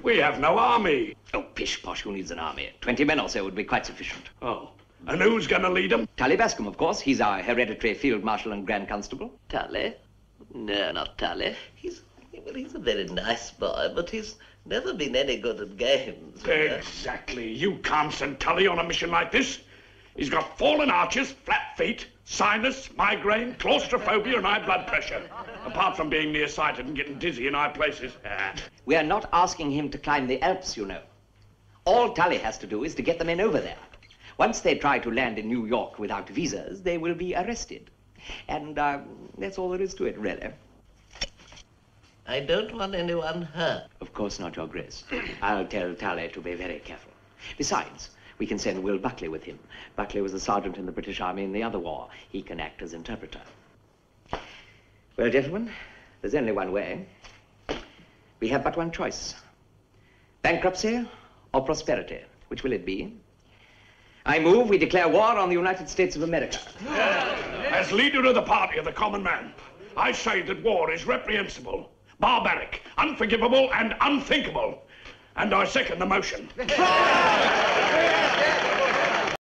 We have no army. Oh, pish-posh, who needs an army? 20 men or so would be quite sufficient. Oh, and who's going to lead them? Tully Bascom, of course. He's our hereditary field marshal and grand constable. Tully? No, not Tully. He's a very nice boy, but he's never been any good at games. Exactly. You can't send Tully on a mission like this. He's got fallen arches, flat feet, sinus, migraine, claustrophobia, and high blood pressure. Apart from being nearsighted and getting dizzy in high places. We are not asking him to climb the Alps, you know. All Tully has to do is to get the men over there. Once they try to land in New York without visas, they will be arrested. And that's all there is to it, really. I don't want anyone hurt. Of course not, Your Grace. I'll tell Tully to be very careful. Besides, we can send Will Buckley with him. Buckley was a sergeant in the British Army in the other war. He can act as interpreter. Well, gentlemen, there's only one way. We have but one choice. Bankruptcy or prosperity. Which will it be? I move we declare war on the United States of America. As leader of the party of the common man, I say that war is reprehensible, barbaric, unforgivable, and unthinkable. And I second the motion.